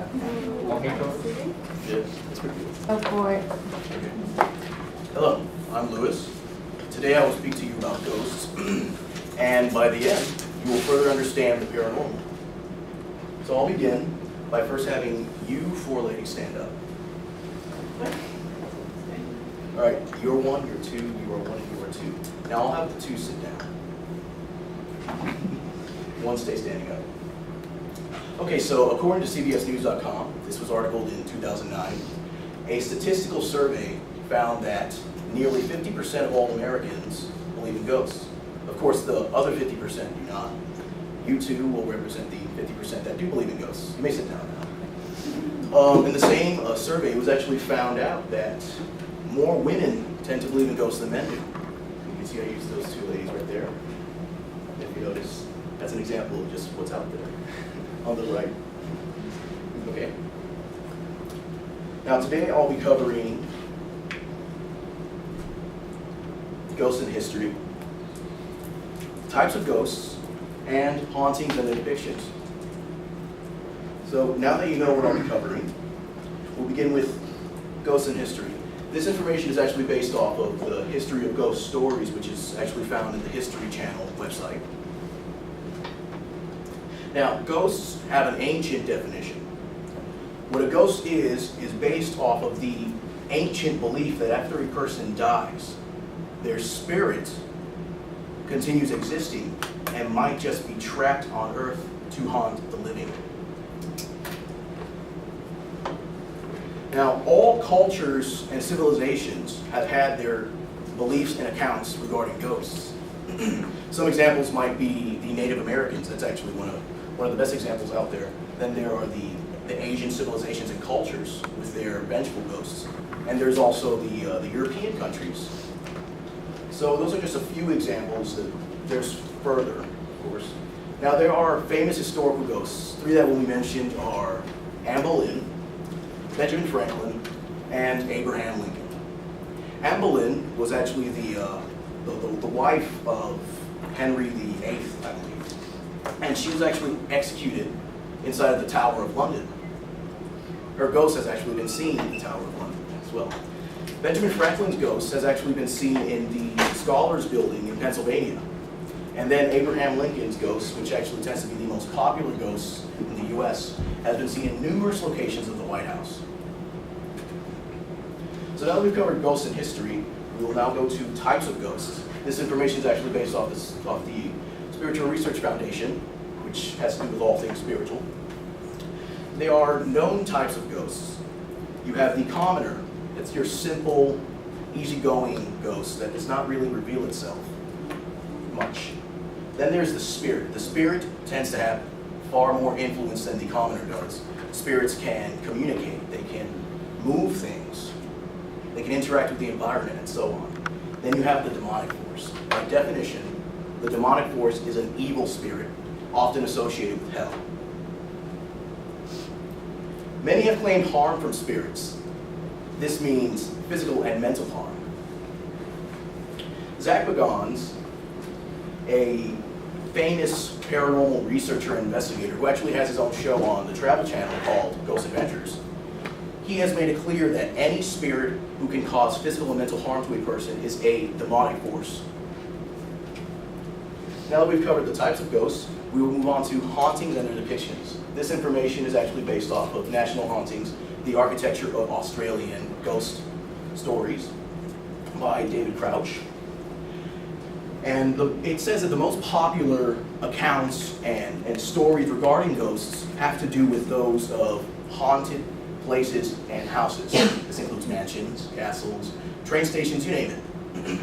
Okay, Yes. Go for it. Hello, I'm Lewis. Today I will speak to you about ghosts, and by the end, you will further understand the paranormal. So I'll begin by first having you four ladies stand up. All right, you're one, you're two, you are one, and you are two. Now I'll have the two sit down. One stay standing up. Okay, so according to CBSNews.com, this was articled in 2009, a statistical survey found that nearly 50% of all Americans believe in ghosts. Of course, the other 50% do not. You two will represent the 50% that do believe in ghosts. You may sit down now. In the same survey, it was actually found out that more women tend to believe in ghosts than men do. You can see I used those two ladies right there. If you notice, that's an example of just what's out there on the right. Okay. Now today I'll be covering ghosts in history, types of ghosts, and hauntings and their depictions. So now that you know what I'll be covering, we'll begin with ghosts in history. This information is actually based off of the History of Ghost Stories, which is actually found in the History Channel website. Now, ghosts have an ancient definition. What a ghost is based off of the ancient belief that after a person dies, their spirit continues existing and might just be trapped on Earth to haunt the living. Now, all cultures and civilizations have had their beliefs and accounts regarding ghosts. Some examples might be the Native Americans. That's actually one of the best examples out there. Then there are the Asian civilizations and cultures with their vengeful ghosts. And there's also the European countries. So those are just a few examples. There's further, of course. Now there are famous historical ghosts. Three that will be mentioned are Anne Boleyn, Benjamin Franklin, and Abraham Lincoln. Anne Boleyn was actually the wife of Henry VIII, I believe. And she was actually executed inside of the Tower of London. Her ghost has actually been seen in the Tower of London as well. Benjamin Franklin's ghost has actually been seen in the Scholars Building in Pennsylvania. And then Abraham Lincoln's ghost, which actually tends to be the most popular ghost in the US, has been seen in numerous locations of the White House. So now that we've covered ghosts in history, we will now go to types of ghosts. This information is actually based off the Spiritual Research Foundation, which has to do with all things spiritual. There are known types of ghosts. You have the commoner. It's your simple, easygoing ghost that does not really reveal itself much. Then there's the spirit. The spirit tends to have far more influence than the commoner does. Spirits can communicate. They can move things. They can interact with the environment and so on. Then you have the demonic force. By definition, the demonic force is an evil spirit, often associated with hell. Many have claimed harm from spirits. This means physical and mental harm. Zach Bagans, a famous paranormal researcher and investigator who actually has his own show on the Travel Channel called Ghost Adventures, he has made it clear that any spirit who can cause physical and mental harm to a person is a demonic force. Now that we've covered the types of ghosts, we will move on to hauntings and their depictions. This information is actually based off of National Hauntings, the Architecture of Australian Ghost Stories by David Crouch. And it says that the most popular accounts and stories regarding ghosts have to do with those of haunted places and houses. This includes mansions, castles, train stations, you name it.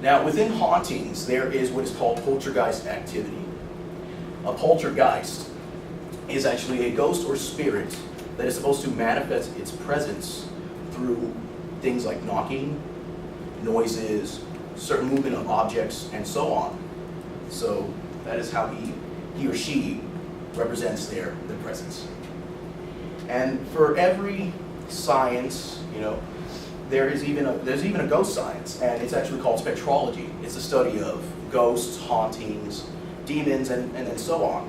Now, within hauntings, there is what is called poltergeist activity. A poltergeist is actually a ghost or spirit that is supposed to manifest its presence through things like knocking, noises, certain movement of objects, and so on. So that is how he or she represents their presence. And for every science, there's even a ghost science, and it's actually called spectrology. It's the study of ghosts, hauntings, demons, and so on.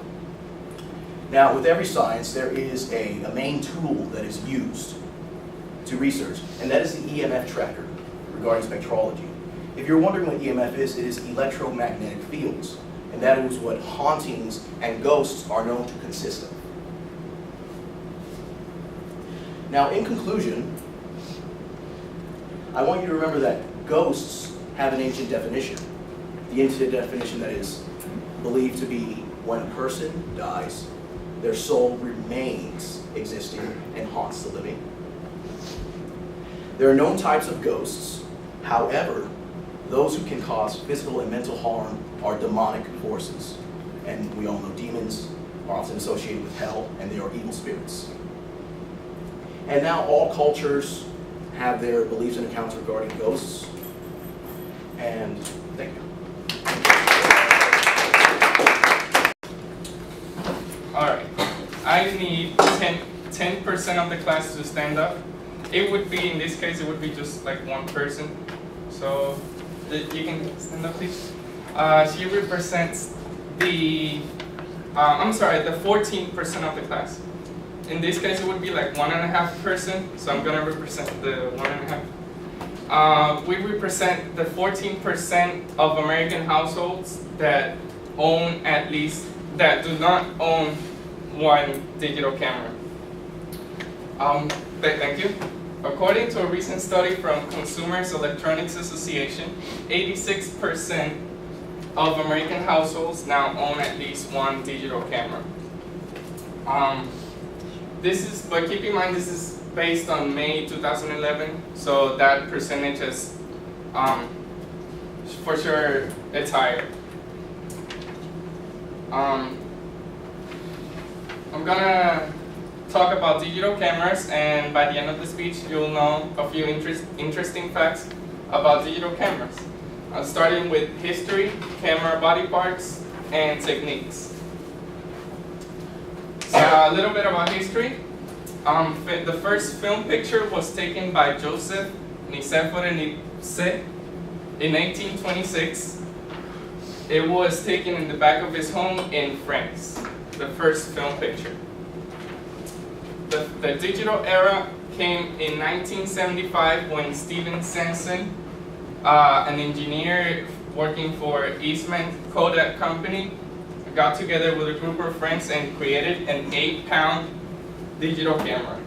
Now, with every science, there is a main tool that is used to research, and that is the EMF tracker regarding spectrology. If you're wondering what EMF is, it is electromagnetic fields, and that is what hauntings and ghosts are known to consist of. Now, in conclusion, I want you to remember that ghosts have an ancient definition. The ancient definition that is believed to be when a person dies, their soul remains existing and haunts the living. There are known types of ghosts. However, those who can cause physical and mental harm are demonic forces. And we all know demons are often associated with hell, and they are evil spirits. And now all cultures have their beliefs and accounts regarding ghosts. And thank you. Alright, I need 10% of the class to stand up. It would be, in this case, it would be just like one person. So, you can stand up, please. She represents the, the 14% of the class. In this case, it would be like 1.5%, so I'm gonna represent the 1.5. We represent the 14% of American households that own that do not own one digital camera. Thank you. According to a recent study from Consumers Electronics Association, 86% of American households now own at least one digital camera. But keep in mind, this is based on May 2011, so that percentage is, for sure, it's higher. I'm gonna talk about digital cameras, and by the end of the speech, you'll know a few interesting facts about digital cameras. Starting with history, camera body parts, and techniques. So a little bit about history. The first film picture was taken by Joseph Nicéphore Nice in 1826. It was taken in the back of his home in France, the first film picture. The digital era came in 1975 when Steven Sanson, an engineer working for Eastman Kodak Company, got together with a group of friends and created an 8-pound digital camera.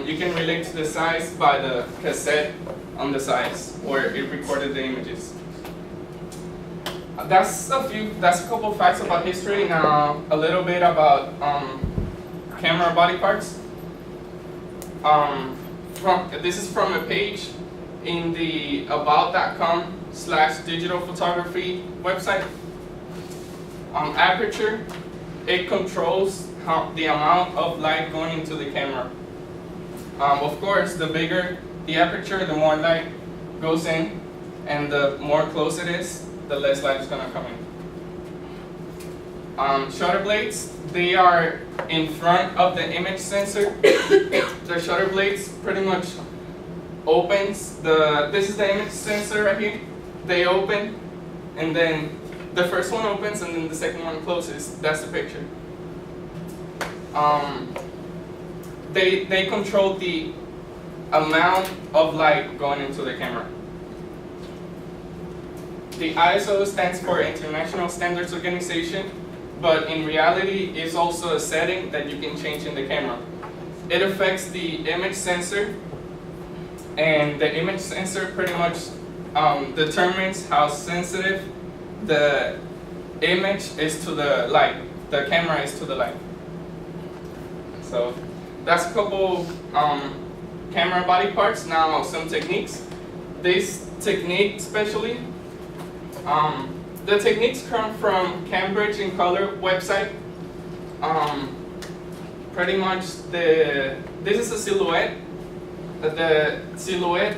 You can relate to the size by the cassette on the sides where it recorded the images. That's a couple facts about history. Now a little bit about camera body parts. This is from a page in the about.com/digital photography website. Aperture, it controls the amount of light going into the camera. Of course, the bigger the aperture, the more light goes in, and the more close it is, the less light is going to come in. Shutter blades, they are in front of the image sensor. The shutter blades pretty much opens this is the image sensor right here. They open, and then the first one opens, and then the second one closes. That's the picture. They control the amount of light going into the camera. The ISO stands for International Standards Organization, but in reality, it's also a setting that you can change in the camera. It affects the image sensor, and the image sensor pretty much determines how sensitive the image is to the light. The camera is to the light. So that's a couple camera body parts. Now some techniques. This technique especially, the techniques come from Cambridge in Color website. Pretty much this is a silhouette. The silhouette,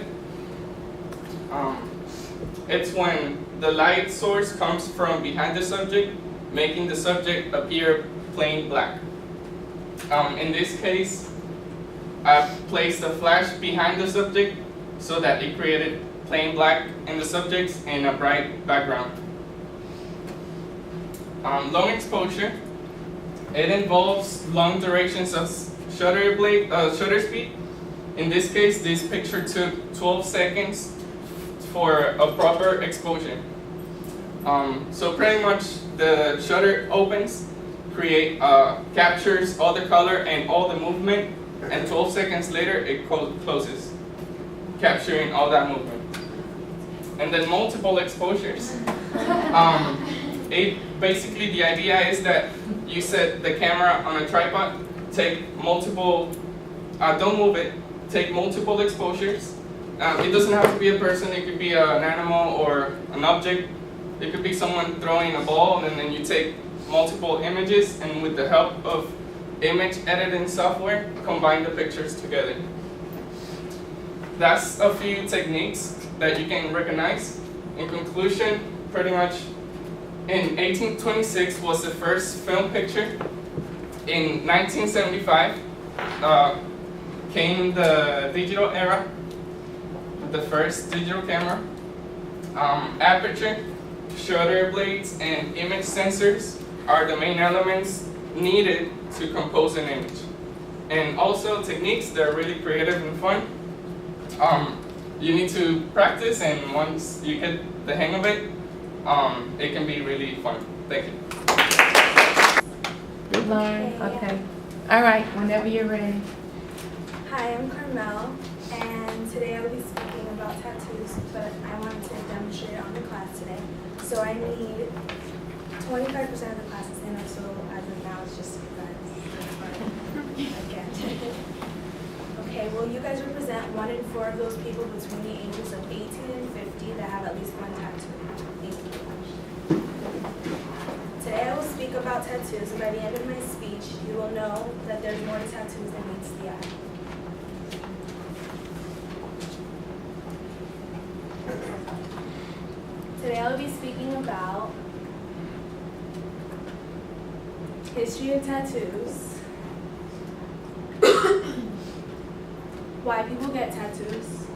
it's when the light source comes from behind the subject, making the subject appear plain black. In this case, I placed a flash behind the subject so that it created plain black in the subject and a bright background. Long exposure. It involves long durations of shutter speed. In this case, this picture took 12 seconds for a proper exposure. So pretty much the shutter opens, captures all the color and all the movement, and 12 seconds later it closes, capturing all that movement. And then multiple exposures. Basically the idea is that you set the camera on a tripod, take multiple, don't move it, take multiple exposures. It doesn't have to be a person, it could be an animal or an object. It could be someone throwing a ball, and then you take multiple images, and with the help of image editing software, combine the pictures together. That's a few techniques that you can recognize. In conclusion, pretty much in 1826 was the first film picture. In 1975 came the digital era, the first digital camera. Aperture, shutter blades, and image sensors are the main elements needed to compose an image. And also techniques that are really creative and fun. You need to practice, and once you get the hang of it, it can be really fun. Thank you. Lauren, okay. All right, whenever you're ready. Hi, I'm Carmel, and today I will be speaking about tattoos, but I wanted to demonstrate it on the class today. So I need 25% of the class is in, so as of now it's just you guys. Again. Okay, well you guys represent 1 in 4 of those people between the ages of 18 and 50 that have at least one tattoo. Thank you. Today I will speak about tattoos, and by the end of my speech, you will know that there's more to tattoos than meets the eye. Today I'll be speaking about history of tattoos, why people get tattoos,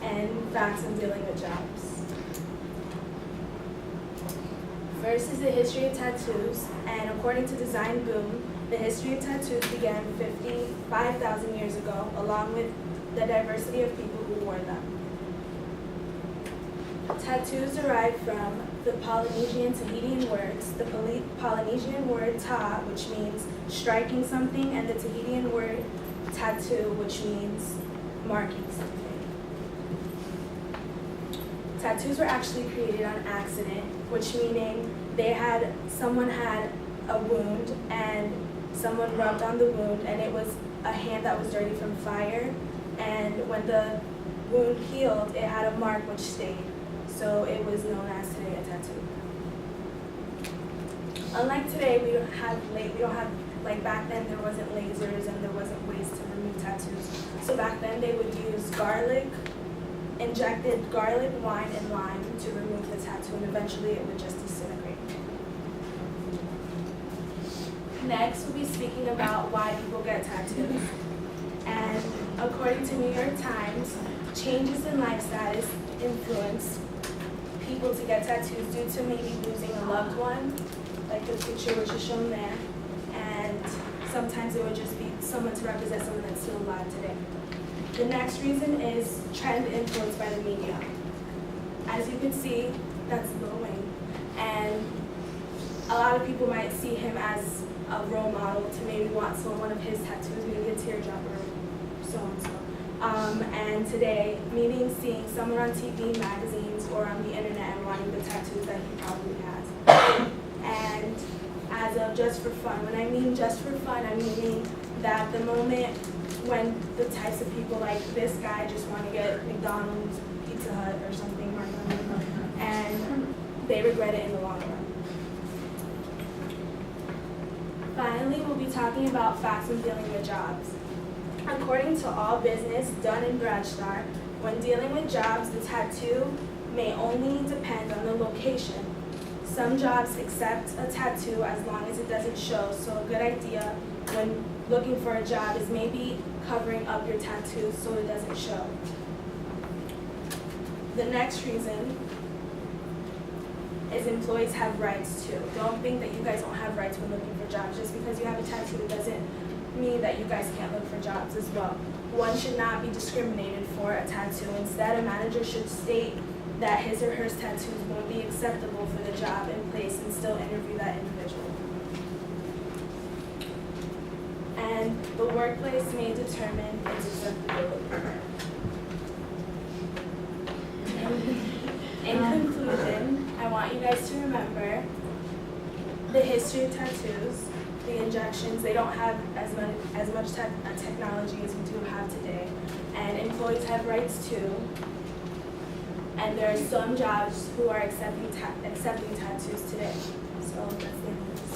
and facts on dealing with jobs. First is the history of tattoos, and according to Design Boom, the history of tattoos began 55,000 years ago, along with the diversity of people who wore them. Tattoos derive from the Polynesian Tahitian words, the Polynesian word ta, which means striking something, and the Tahitian word tattoo, which means marking something. Tattoos were actually created on accident, which meaning someone had a wound and someone rubbed on the wound, and it was a hand that was dirty from fire, and when the wound healed, it had a mark which stayed. So it was known as today a tattoo. Unlike today, we don't have like back then there wasn't lasers and there wasn't ways to remove tattoos. So back then they would use injected garlic, wine, and lime to remove the tattoo, and eventually it would just disintegrate. Next, we'll be speaking about why people get tattoos. And according to New York Times, changes in life status influence people to get tattoos due to maybe losing a loved one, like the picture which is shown there, and sometimes it would just be someone to represent someone that's still alive today. The next reason is trend influenced by the media. As you can see, that's Lil Wayne, and a lot of people might see him as a role model to maybe want one of his tattoos, maybe a teardrop or so-and-so. And today, maybe seeing someone on TV, magazines, or on the internet and wanting the tattoos that he probably has. And as of just for fun, when I mean just for fun, I'm meaning that the moment when the types of people like this guy just want to get McDonald's, Pizza Hut, or something, and they regret it in the long run. Finally, we'll be talking about facts when dealing with jobs. According to All Business, Dun & Bradstreet, when dealing with jobs, the tattoo may only depend on the location. Some jobs accept a tattoo as long as it doesn't show, so a good idea when looking for a job is maybe covering up your tattoo so it doesn't show. The next reason is employees have rights too. Don't think that you guys don't have rights when looking for jobs. Just because you have a tattoo doesn't mean that you guys can't look for jobs as well. One should not be discriminated for a tattoo. Instead, a manager should state that his or her tattoos won't be acceptable for the job in place and still interview that individual. And the workplace may determine its acceptability. In conclusion, I want you guys to remember the history of tattoos, the injections. They don't have as much technology as we do have today, and employees have rights too. And there are some jobs who are accepting tattoos today. So that's the end of this.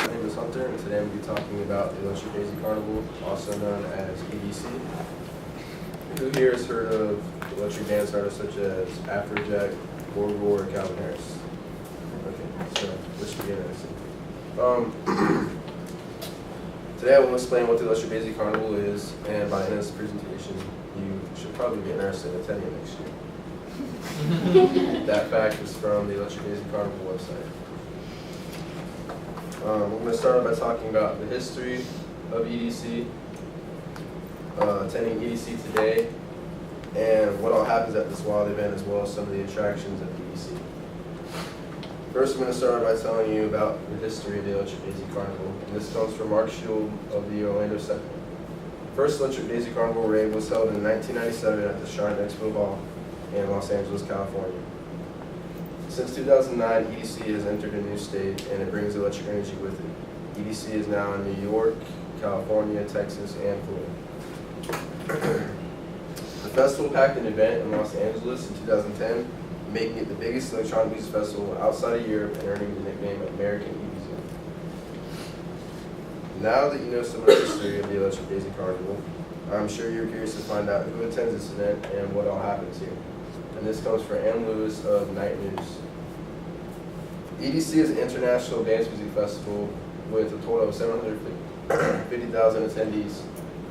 My name is Hunter, and today I'm going to be talking about the Electric Daisy Carnival, also known as EDC. Who here has heard of electric dance artists such as Afrojack, Borgore, or Calvin Harris? Okay, so this should be interesting. Today I will explain what the Electric Daisy Carnival is, and by the end of this presentation, you should probably be interested in attending next year. That fact is from the Electric Daisy Carnival website. We're going to start off by talking about the history of EDC, attending EDC today, and what all happens at this wild event, as well as some of the attractions at EDC. First, I'm going to start off by telling you about the history of the Electric Daisy Carnival, and this comes from Mark Schul of the Orlando Sentinel. The first Electric Daisy Carnival raid was held in 1997 at the Shrine Expo Hall in Los Angeles, California. Since 2009, EDC has entered a new state, and it brings electric energy with it. EDC is now in New York, California, Texas, and Florida. The festival packed an event in Los Angeles in 2010, making it the biggest electronic music festival outside of Europe and earning the nickname American Ibiza. Now that you know some of the history of the Electric Daisy Carnival, I'm sure you're curious to find out who attends this event and what all happens here. And this comes from Ann Lewis of Night News. EDC is an international dance music festival with a total of 750,000 attendees.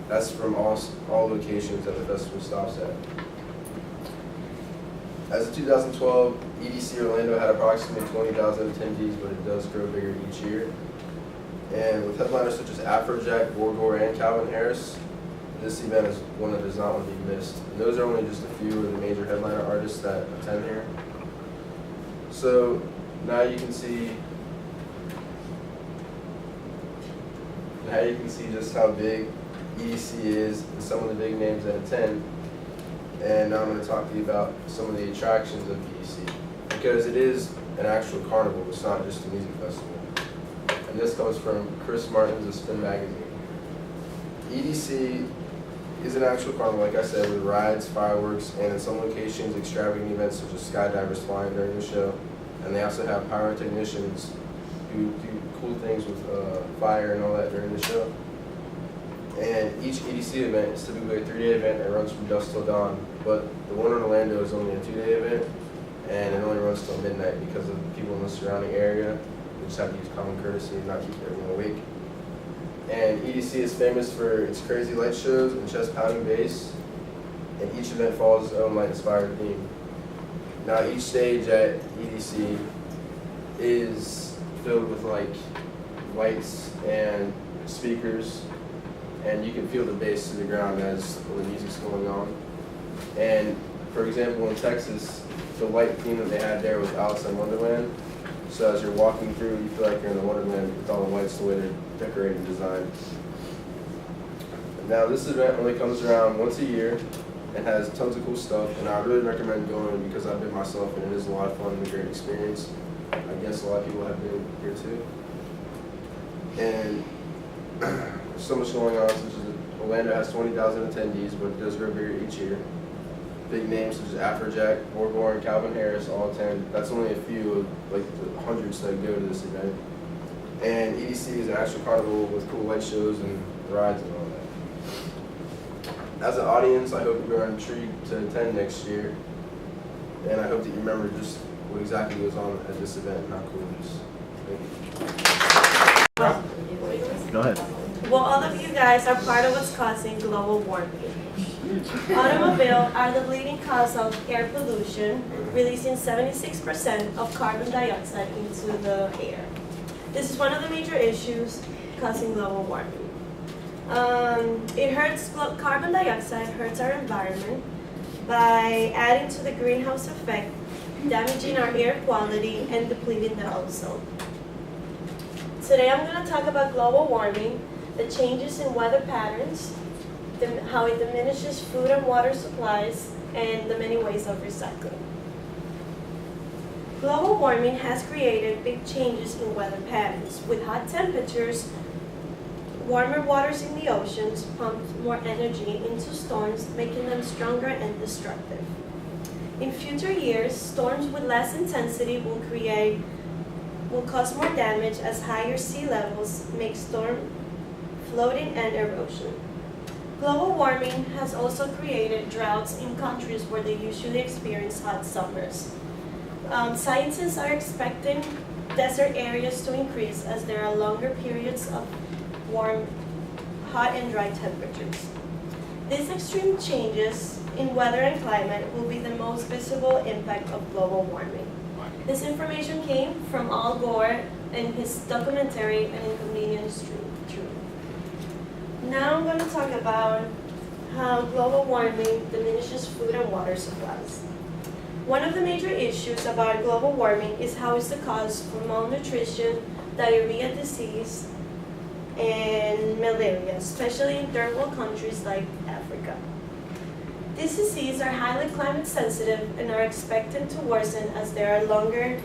That's from all locations that the festival stops at. As of 2012, EDC Orlando had approximately 20,000 attendees, but it does grow bigger each year. And with headliners such as Afrojack, Borgore, and Calvin Harris, this event is one that does not want to be missed. And those are only just a few of the major headliner artists that attend here. So now you can see just how big EDC is and some of the big names that attend. And now I'm going to talk to you about some of the attractions of EDC, because it is an actual carnival. It's not just a music festival. And this comes from Chris Martins of Spin Magazine. EDC is an actual carnival, like I said, with rides, fireworks, and in some locations, extravagant events such as skydivers flying during the show. And they also have pyrotechnicians who do cool things with fire and all that during the show. And each EDC event is typically a 3-day event that runs from dusk till dawn. But the one in Orlando is only a 2-day event, and it only runs till midnight because of people in the surrounding area. They just have to use common courtesy and not keep everyone awake. And EDC is famous for its crazy light shows and chest-pounding bass, and each event follows its own light-inspired theme. Now, each stage at EDC is filled with lights and speakers, and you can feel the bass to the ground as the music's going on. And for example, in Texas, the light theme that they had there was Alice in Wonderland. So as you're walking through, you feel like you're in the Wonderland with all the lights the way they're decorated and designed. Now this event only comes around once a year and has tons of cool stuff, and I really recommend going because I've been myself and it is a lot of fun and a great experience. I guess a lot of people have been here too. And there's so much going on, such as Orlando has 20,000 attendees, but it does grow bigger each year. Big names such as Afrojack, Borgore, and Calvin Harris all attend. That's only a few of the hundreds that go to this event. And EDC is an actual carnival with cool light shows and rides and all that. As an audience, I hope you're intrigued to attend next year, and I hope that you remember just what exactly goes on at this event and how cool it is. Thank you. Go ahead. Well, all of you guys are part of what's causing global warming. Automobiles are the leading cause of air pollution, releasing 76% of carbon dioxide into the air. This is one of the major issues causing global warming. Carbon dioxide hurts our environment by adding to the greenhouse effect, damaging our air quality, and depleting the ozone. Today I'm going to talk about global warming, the changes in weather patterns, how it diminishes food and water supplies, and the many ways of recycling. Global warming has created big changes in weather patterns. With hot temperatures, warmer waters in the oceans pump more energy into storms, making them stronger and destructive. In future years, storms with less intensity will cause more damage as higher sea levels make storm flooding and erosion. Global warming has also created droughts in countries where they usually experience hot summers. Scientists are expecting desert areas to increase as there are longer periods of warm, hot and dry temperatures. These extreme changes in weather and climate will be the most visible impact of global warming. This information came from Al Gore in his documentary An Inconvenient Truth. Now I'm going to talk about how global warming diminishes food and water supplies. One of the major issues about global warming is how it's the cause for malnutrition, diarrhea disease, and malaria, especially in third world countries like Africa. These diseases are highly climate sensitive and are expected to worsen as they are longer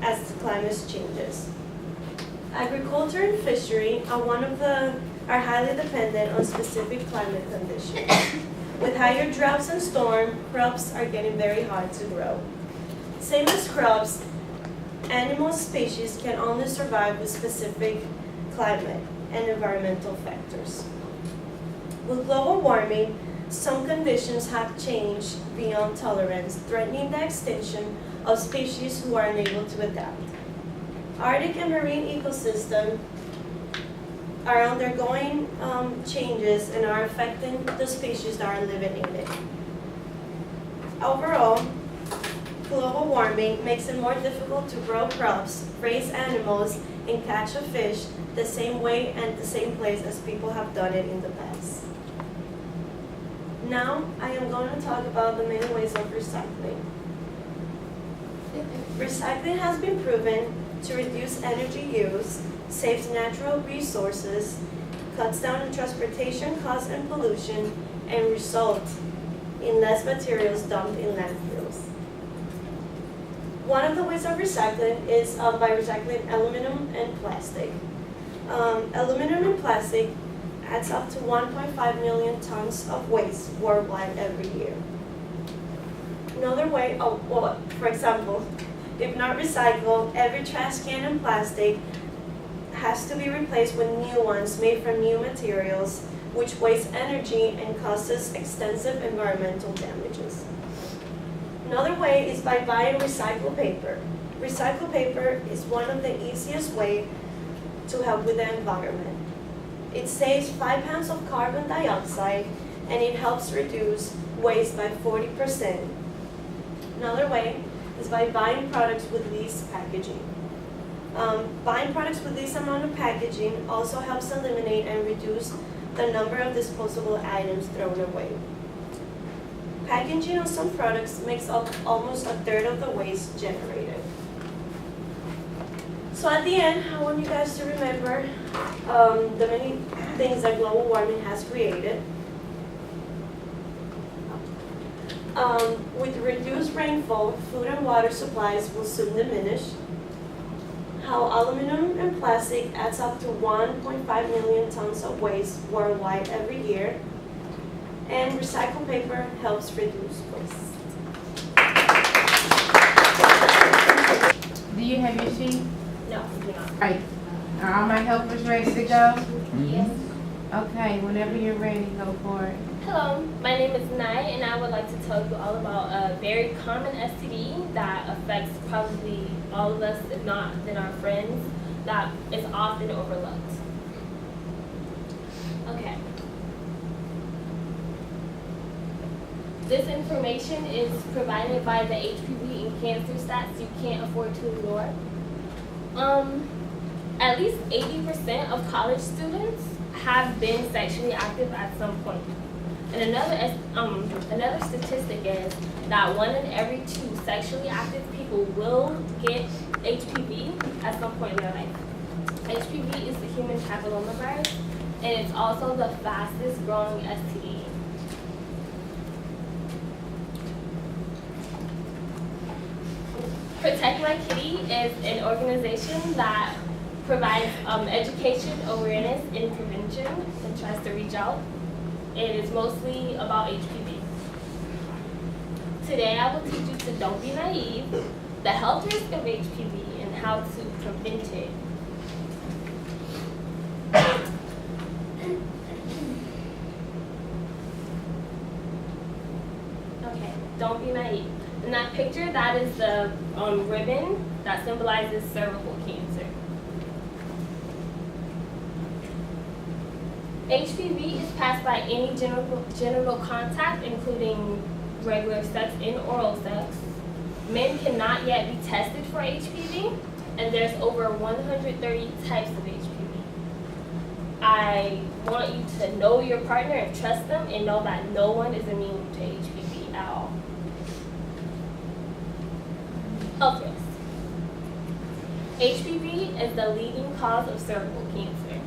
as the climate changes. Agriculture and fishery are highly dependent on specific climate conditions. With higher droughts and storms, crops are getting very hard to grow. Same as crops, animal species can only survive with specific climate and environmental factors. With global warming, some conditions have changed beyond tolerance, threatening the extinction of species who are unable to adapt. Arctic and marine ecosystems are undergoing changes and are affecting the species that are living in it. Overall, global warming makes it more difficult to grow crops, raise animals, and catch a fish the same way and the same place as people have done it in the past. Now, I am going to talk about the many ways of recycling. Recycling has been proven to reduce energy use, saves natural resources, cuts down on transportation costs and pollution, and results in less materials dumped in landfills. One of the ways of recycling is by recycling aluminum and plastic. Aluminum and plastic adds up to 1.5 million tons of waste worldwide every year. Another way, for example, if not recycled, every trash can and plastic has to be replaced with new ones made from new materials, which waste energy and causes extensive environmental damages. Another way is by buying recycled paper. Recycled paper is one of the easiest ways to help with the environment. It saves 5 pounds of carbon dioxide and it helps reduce waste by 40%. Another way is by buying products with least packaging. Buying products with this amount of packaging also helps eliminate and reduce the number of disposable items thrown away. Packaging on some products makes up almost a third of the waste generated. So at the end, I want you guys to remember the many things that global warming has created. With reduced rainfall, food and water supplies will soon diminish. How aluminum and plastic adds up to 1.5 million tons of waste worldwide every year. And recycled paper helps reduce waste. Do you have your sheet? No, we do not. Right. Are all my helpers ready to go? Yes. Okay, whenever you're ready, go for it. Hello, my name is Nai, and I would like to tell you all about a very common STD that affects probably all of us, if not then our friends, that is often overlooked. Okay. This information is provided by the HPV and cancer stats you can't afford to ignore. At least 80% of college students have been sexually active at some point. And another statistic is that 1 in every 2 sexually active people will get HPV at some point in their life. HPV is the human papillomavirus, and it's also the fastest growing STD. Protect My Kitty is an organization that provides education, awareness, and prevention, and tries to reach out. It is mostly about HPV. Today I will teach you to don't be naive, the health risk of HPV, and how to prevent it. Okay, don't be naive. In that picture, that is the ribbon that symbolizes cervical cancer. HPV is passed by any genital contact, including regular sex and oral sex. Men cannot yet be tested for HPV, and there's over 130 types of HPV. I want you to know your partner and trust them, and know that no one is immune to HPV at all. Health risk. HPV is the leading cause of cervical cancer,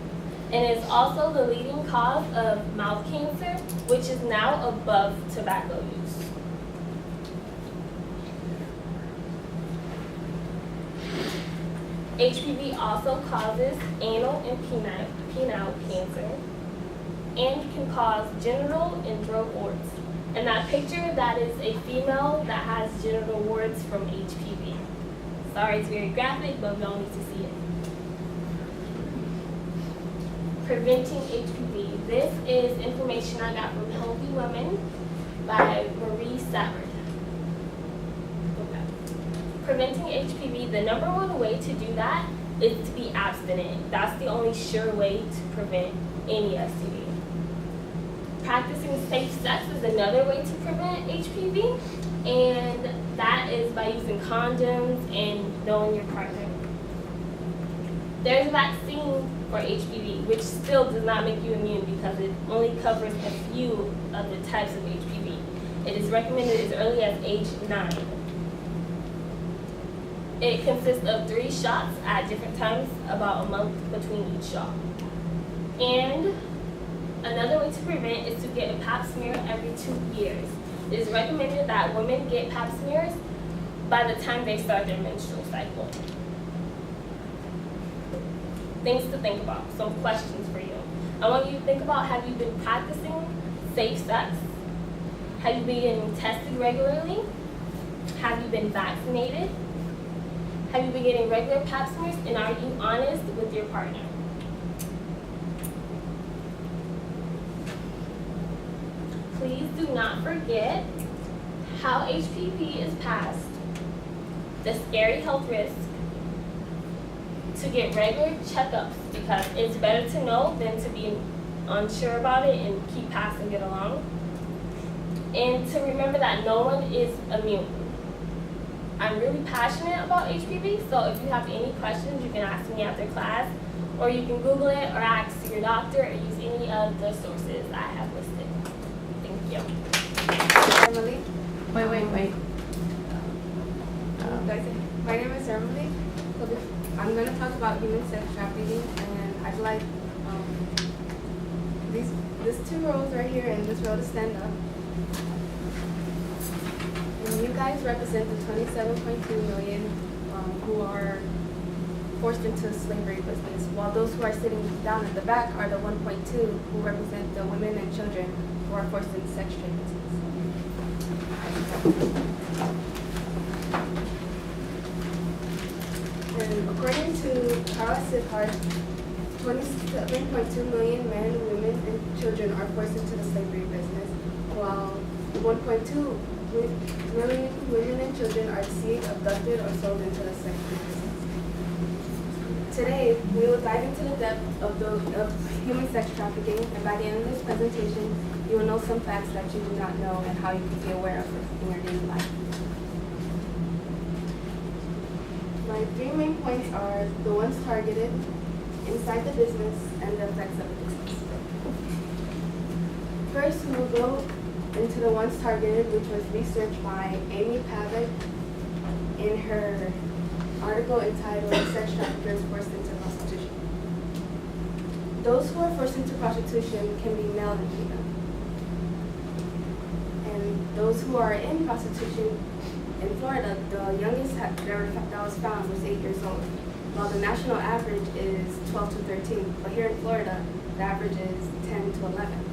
and is also the leading cause of mouth cancer, which is now above tobacco use. HPV also causes anal and penile cancer, and can cause genital and throat warts. In that picture, that is a female that has genital warts from HPV. Sorry, it's very graphic, but we all need to see it. Preventing HPV. This is information I got from Healthy Women by Marie Savard. Okay. Preventing HPV, the number one way to do that is to be abstinent. That's the only sure way to prevent any STD. Practicing safe sex is another way to prevent HPV, and that is by using condoms and knowing your partner. There's a vaccine for HPV, which still does not make you immune because it only covers a few of the types of HPV. It is recommended as early as age 9. It consists of 3 shots at different times, about a month between each shot. And another way to prevent is to get a pap smear every 2 years. It is recommended that women get pap smears by the time they start their menstrual cycle. Things to think about, some questions for you. I want you to think about, have you been practicing safe sex? Have you been getting tested regularly? Have you been vaccinated? Have you been getting regular pap smears? And are you honest with your partner? Please do not forget how HPV is passed, the scary health risk, to get regular checkups, because it's better to know than to be unsure about it and keep passing it along. And to remember that no one is immune. I'm really passionate about HPV, so if you have any questions, you can ask me after class, or you can Google it or ask your doctor or use any of the sources I have listed. Thank you. Emily. Wait. My name is Emily. I'm going to talk about human sex trafficking, and I'd like these 2 rows right here and this row to stand up. And you guys represent the 27.2 million who are forced into slavery business, while those who are sitting down at the back are the 1.2 who represent the women and children who are forced into sex trade business. And according to Carl Siphart, 27.2 million men, women, and children are forced into the slavery business, while 1.2 million women and children are deceived, abducted, or sold into the sex trade business. Today, we will dive into the depth of human sex trafficking, and by the end of this presentation, You will know some facts that you do not know and how you can be aware of it in your daily life. My 3 main points are the ones targeted, inside the business, and the effects of the business. First, we will go into the ones targeted, which was researched by Amy Pavitt in her article entitled Sex Traffickers Forced into Prostitution. Those who are forced into prostitution can be male and female. And those who are in prostitution in Florida, the youngest that was found was 8 years old, while the national average is 12 to 13. But here in Florida, the average is 10 to 11.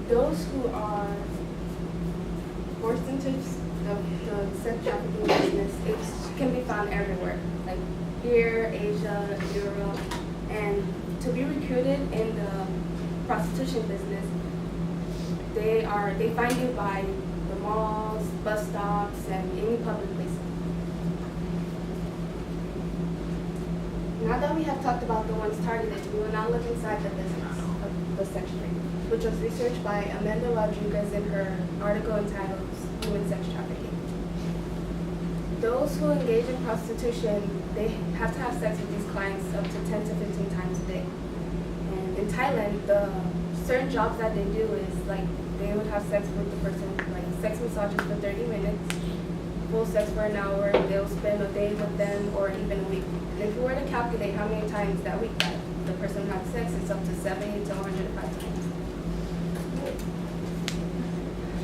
Those who are forced into the sex trafficking business, it can be found everywhere, like here, Asia, Europe, and to be recruited in the prostitution business, they find you by the malls, bus stops, and any public places. Now that we have talked about the ones targeted, we will now look inside the business of the sex trade, which was researched by Amanda Rodriguez in her article entitled Human Sex Trafficking. Those who engage in prostitution, they have to have sex with these clients up to 10 to 15 times a day. And in Thailand, the certain jobs that they do is like they would have sex with the person, like sex massages for 30 minutes, full sex for an hour, they'll spend a day with them or even a week. And if you were to calculate how many times that week that the person had sex, it's up to 70 to 105 times.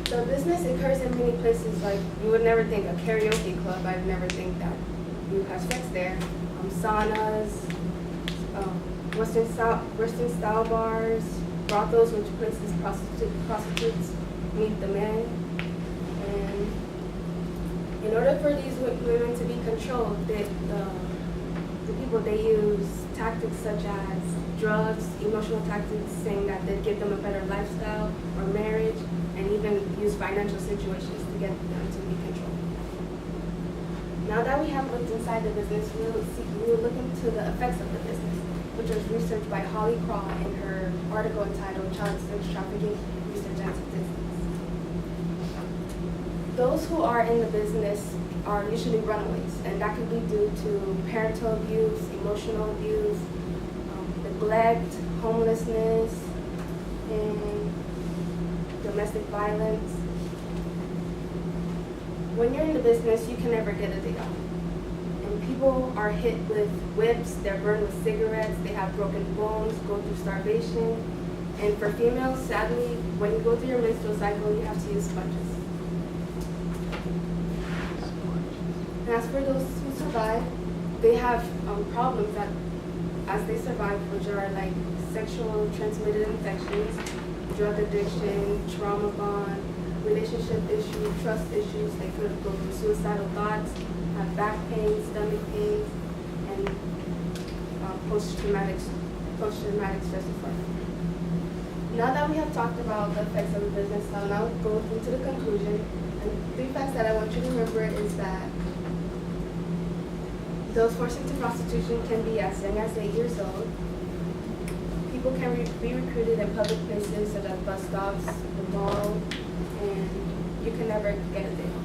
The business occurs in many places, like you would never think a karaoke club, I'd never think that you have sex there. Saunas, Western style bars, brothels, which places prostitutes meet the men. And in order for these women to be controlled, the people, they use tactics such as drugs, emotional tactics, saying that they give them a better lifestyle or marriage, and even use financial situations to get them to be controlled. Now that we have looked inside the business, we will look into the effects of the business, which was researched by Holly Craw in her article entitled Child Sex Trafficking Research and Statistics. Those who are in the business are usually runaways, and that could be due to parental abuse, emotional abuse, neglect, homelessness, and domestic violence. When you're in the business, you can never get a day off. And people are hit with whips, they're burned with cigarettes, they have broken bones, go through starvation. And for females, sadly, when you go through your menstrual cycle, you have to use sponges. And as for those who survive, they have problems that, as they survive, which are like sexual transmitted infections, drug addiction, trauma bond, relationship issues, trust issues. They could go through suicidal thoughts, have back pain, stomach pain, and post-traumatic stress disorder. Now that we have talked about the effects of the business, I'll now go into the conclusion. And 3 facts that I want you to remember is that those forced into prostitution can be as young as 8 years old. People can be recruited in public places such as bus stops, the mall, and you can never get a day off.